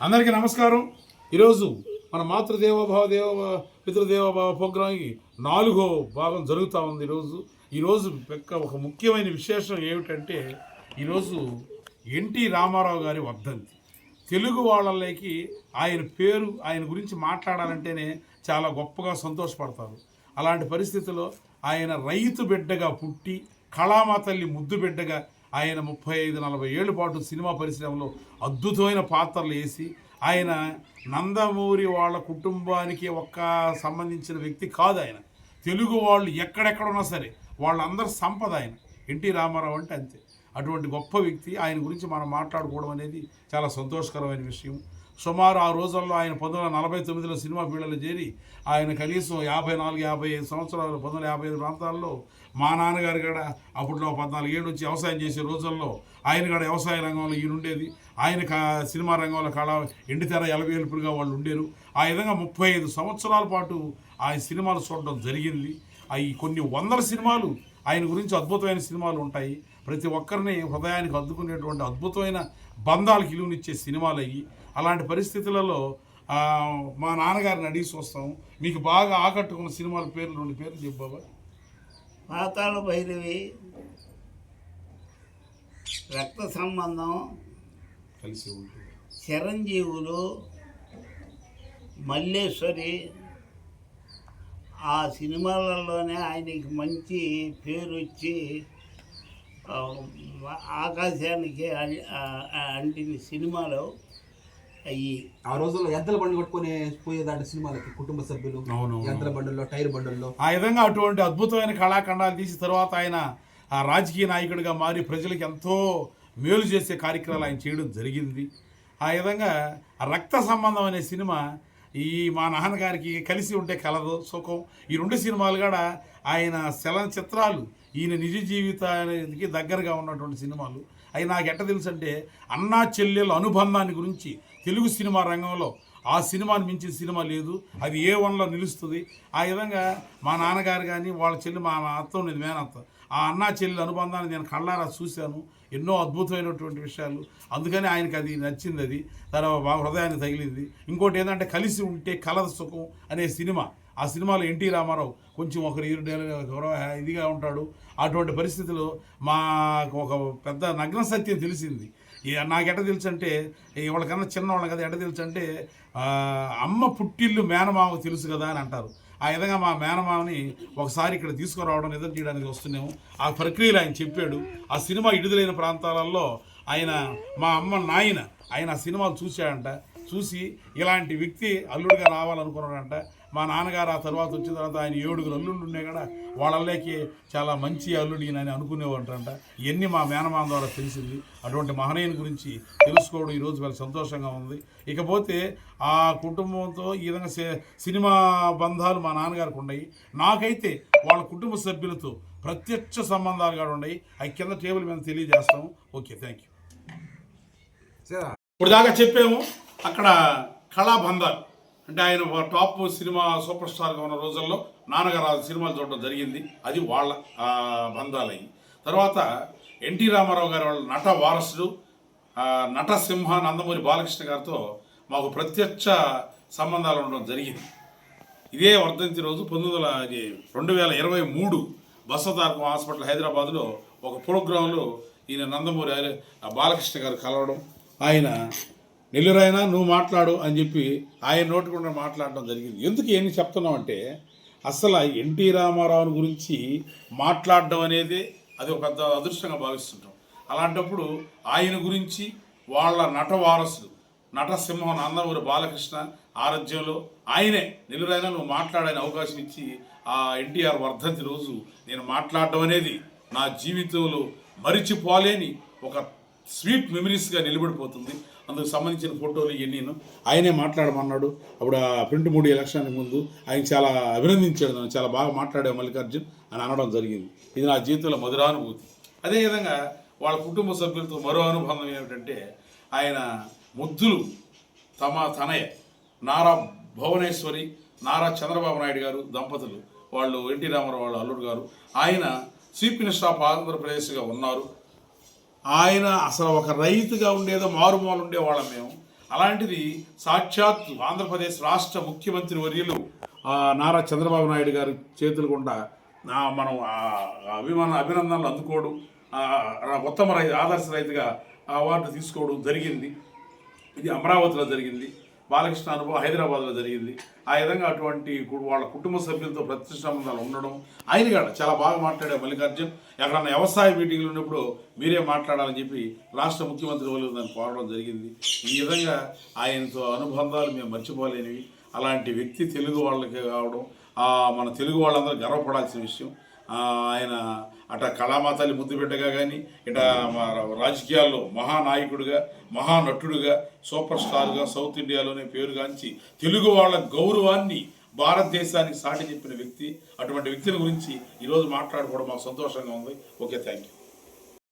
అందరికీ నమస్కారం. ఈరోజు మన మాతృదేవోభావ పితృదేవోభావ ప్రోగ్రాంకి 4వ భాగం జరుగుతూ ఉంది. ఈరోజు ఒక ముఖ్యమైన విశేషం ఏమిటంటే ఈరోజు ఎన్టీ రామారావు గారి వర్ధంతి. తెలుగు వాళ్ళకి ఆయన గురించి మాట్లాడాలంటేనే చాలా గొప్పగా సంతోషపడతారు. అలాంటి పరిస్థితుల్లో ఆయన రైతు బిడ్డగా పుట్టి కళామా తల్లి ముద్దు బిడ్డగా ఆయన 35-40 ఏళ్ళ పాటు సినిమా పరిశ్రమలో అద్భుతమైన పాత్రలు వేసి ఆయన నందమూరి వాళ్ళ కుటుంబానికి సంబంధించిన వ్యక్తి కాదు. ఆయన తెలుగు వాళ్ళు ఎక్కడెక్కడున్నా సరే వాళ్ళందరూ సంపద. ఆయన ఎన్టీ రామారావు అంటే అంతే. అటువంటి గొప్ప వ్యక్తి. ఆయన గురించి మనం మాట్లాడుకోవడం అనేది చాలా సంతోషకరమైన విషయం. సుమారు ఆ రోజుల్లో ఆయన 1949లో సినిమా ఫీల్డ్లో చేరి ఆయన కనీసం 54-55 సంవత్సరాలు 1955 ప్రాంతాల్లో మా నాన్నగారు కూడా అప్పట్లో 14 ఏళ్ళు వచ్చి వ్యవసాయం చేసే రోజుల్లో ఆయన కూడా వ్యవసాయ రంగంలో ఈయన ఉండేది. ఆయన సినిమా రంగంలో ఎండితెర ఎలవేల్పులుగా వాళ్ళు ఉండేరు. ఆ విధంగా 35 సంవత్సరాల పాటు ఆయన సినిమాలు చూడడం జరిగింది. అవి కొన్ని వందల సినిమాలు ఆయన గురించి అద్భుతమైన సినిమాలు ఉంటాయి. ప్రతి ఒక్కరిని హృదయానికి అద్దుకునేటువంటి అద్భుతమైన బంధాలకు ఇలువనిచ్చే సినిమాలు అయ్యి. అలాంటి పరిస్థితులలో మా నాన్నగారిని అడిగి చూస్తాం. మీకు బాగా ఆకట్టుకున్న సినిమాల పేర్లు 2 పేర్లు చెప్పు బాబా. పాతాళ భైరవి, రక్త సంబంధం, కలిసి ఉంటుంది, చిరంజీవులు, మల్లేశ్వరి. ఆ సినిమాలలోనే ఆయనకి మంచి పేరు వచ్చి ఆకాశానికి అంటిన సినిమాలు అయ్యి. ఆ రోజుల్లో ఎద్దల బండి కొట్టుకొని పోయేదాంటి సినిమాలకి కుటుంబ సభ్యులు ఎద్దల బండుల్లో, టైర్ బండుల్లో. ఆ విధంగా అటువంటి అద్భుతమైన కళాఖండాలు తీసి తర్వాత ఆయన ఆ రాజకీయ నాయకుడిగా మారి ప్రజలకు ఎంతో మేలు చేసే కార్యక్రమాలు ఆయన చేయడం జరిగింది. ఆ విధంగా రక్త సంబంధం అనే సినిమా మా నాన్నగారికి కలిసి ఉంటే కలదు సుఖం. ఈ 2 సినిమాలు కూడా ఆయన చలనచిత్రాలు, ఈయన నిజ జీవితానికి దగ్గరగా ఉన్నటువంటి సినిమాలు. అవి నాకు ఎట్ట తెలుసు అంటే అన్నా చెల్లెల అనుబంధాన్ని గురించి తెలుగు సినిమా రంగంలో ఆ సినిమాని మించిన సినిమా లేదు. అది A1లో నిలుస్తుంది. ఆ విధంగా మా నాన్నగారు కానీ వాళ్ళ చెల్లి, మా అత్త ఉండేది మేనత్త, ఆ అన్నా చెల్లెల అనుబంధాన్ని నేను కళ్ళారా చూశాను. ఎన్నో అద్భుతమైనటువంటి విషయాలు. అందుకని ఆయనకి అది నచ్చింది. అది తర్వాత బాగా హృదయాన్ని తగిలింది. ఇంకోటి ఏంటంటే కలిసి ఉంటే కలద సుఖం అనే సినిమా. ఆ సినిమాలో ఎన్టీ రామారావు కొంచెం ఒకరు ఇదిగా ఉంటాడు. అటువంటి పరిస్థితుల్లో మాకు ఒక పెద్ద నగ్న సత్యం తెలిసింది. నాకెట్ట తెలుసు అంటే వాళ్ళకన్నా చిన్నవాళ్ళం కదా, ఎట్ట తెలుసు అంటే అమ్మ పుట్టిల్లు మేనమామ తెలుసు కదా అని అంటారు. ఆ విధంగా మా మేనమామని ఒకసారి ఇక్కడ తీసుకురావడం, నిద్ర చేయడానికి వస్తున్నాము. ఆ ప్రక్రియలు ఆయన చెప్పాడు. ఆ సినిమా విడుదలైన ప్రాంతాలలో మా అమ్మ ఆయన ఆ సినిమాలు చూశాడంట. చూసి ఇలాంటి వ్యక్తి అల్లుడిగా రావాలనుకున్నాడంట. మా నాన్నగారు ఆ తర్వాత వచ్చిన తర్వాత ఆయన 7 అల్లుళ్ళు ఉన్నాయి కదా, వాళ్ళకి చాలా మంచి అల్లుడి అని అనుకునేవాడంట. ఇవన్నీ మా మేనమామ ద్వారా తెలిసింది. అటువంటి మహనీయుని గురించి తెలుసుకోవడం ఈరోజు చాలా సంతోషంగా ఉంది. ఇకపోతే ఆ కుటుంబంతో ఈ విధంగా సినిమా బంధాలు మా నాన్నగారికి ఉన్నాయి. నాకైతే వాళ్ళ కుటుంబ సభ్యులతో ప్రత్యక్ష సంబంధాలు కూడా ఉన్నాయి. అవి కింద టేబుల్ మీద తెలియజేస్తాము. Okay, thank you. ఇప్పుడు దాకా చెప్పాము అక్కడ కళాబంధాలు అంటే ఆయన టాప్ సినిమా సూపర్ స్టార్గా ఉన్న రోజుల్లో నాన్నగారు సినిమాలు చూడడం జరిగింది. అది వాళ్ళ బంధాలయ్యి. తర్వాత ఎన్టీ రామారావు గారి వాళ్ళ నట వారసుడు నటసింహ నందమూరి బాలకృష్ణ గారితో మాకు ప్రత్యక్ష సంబంధాలు ఉండడం జరిగింది. ఇదే వర్ధంతి రోజు 2023 బసవతారకం హాస్పిటల్ హైదరాబాద్లో ఒక ప్రోగ్రాంలో ఈయన నందమూరి బాలకృష్ణ గారు కలవడం, ఆయన నెల్లూరైనా నువ్వు మాట్లాడు అని చెప్పి ఆయన నోటికుండా మాట్లాడడం జరిగింది. ఎందుకు ఏమి చెప్తున్నామంటే అసలు ఎన్టీ రామారావు గురించి మాట్లాడడం అనేది అది ఒక పెద్ద అదృష్టంగా భావిస్తుంటాం. అలాంటప్పుడు ఆయన గురించి వాళ్ళ నట వారసుడు నటసింహం నందమూరి బాలకృష్ణ ఆరాధ్యంలో ఆయనే నెల్లూరైనా నువ్వు మాట్లాడని అవకాశం ఇచ్చి ఆ ఎన్టీఆర్ వర్ధంతి రోజు నేను మాట్లాడడం అనేది నా జీవితంలో మరిచిపోలేని ఒక స్వీట్ మెమరీస్గా నిలబడిపోతుంది. అందుకు సంబంధించిన ఫోటోలు ఇవన్నీ ఆయనే మాట్లాడమన్నాడు. అప్పుడు ఆ ప్రింట్ మూడు ఎలక్షన్కి ముందు ఆయన చాలా అభినందించాడు. నన్ను చాలా బాగా మాట్లాడే మల్లికార్జున్ అని అనడం జరిగింది. ఇది నా జీవితంలో మధురానుభూతి. అదేవిధంగా వాళ్ళ కుటుంబ సభ్యులతో మరో అనుబంధం ఏమిటంటే ఆయన ముద్దులు తనయ నారా భువనేశ్వరి, నారా చంద్రబాబు నాయుడు గారు దంపతులు, వాళ్ళు ఎన్టీ రామారావు వాళ్ళ అల్లుడు గారు. ఆయన చీఫ్ మినిస్టర్ ఆఫ్ ఆంధ్రప్రదేశ్గా ఉన్నారు. ఆయన అసలు ఒక రైతుగా ఉండేదో మారుమూల ఉండేవాళ్ళం మేము. అలాంటిది సాక్షాత్ ఆంధ్రప్రదేశ్ రాష్ట్ర ముఖ్యమంత్రి వర్యులు నారా చంద్రబాబు నాయుడు గారి చేతులు గుండా మనం అభినందనలు అందుకోవడం, ఉత్తమ ఆదర్శ రైతుగా అవార్డు తీసుకోవడం జరిగింది. ఇది అమరావతిలో జరిగింది, బాలకృష్ణ అనుభవం హైదరాబాద్లో జరిగింది. ఆ విధంగా అటువంటి వాళ్ళ కుటుంబ సభ్యులతో ప్రత్యక్ష సంబంధాలు ఉండడం. ఆయన కూడా చాలా బాగా మాట్లాడే మల్లికార్జున్, ఎక్కడన్నా వ్యవసాయ మీటింగ్లు ఉన్నప్పుడు మీరే మాట్లాడాలని చెప్పి రాష్ట్ర ముఖ్యమంత్రి వాళ్ళు దాన్ని కోరడం జరిగింది. ఈ విధంగా ఆయనతో అనుబంధాలు మేము మర్చిపోలేనివి. అలాంటి వ్యక్తి తెలుగు వాళ్ళకి కావడం మన తెలుగు వాళ్ళందరూ గర్వపడాల్సిన విషయం. ఆయన అట కళామాతల్లి ముద్దుబిడ్డగా కానీ, ఇట రాజకీయాల్లో మహానాయకుడిగా, మహానటుడిగా, సూపర్ స్టార్గా సౌత్ ఇండియాలోనే పేరుగాంచి తెలుగు వాళ్ళ గౌరవాన్ని భారతదేశానికి సాటి చెప్పిన వ్యక్తి. అటువంటి వ్యక్తిని గురించి ఈరోజు మాట్లాడుకోవడం మాకు సంతోషంగా ఉంది. Okay, thank you.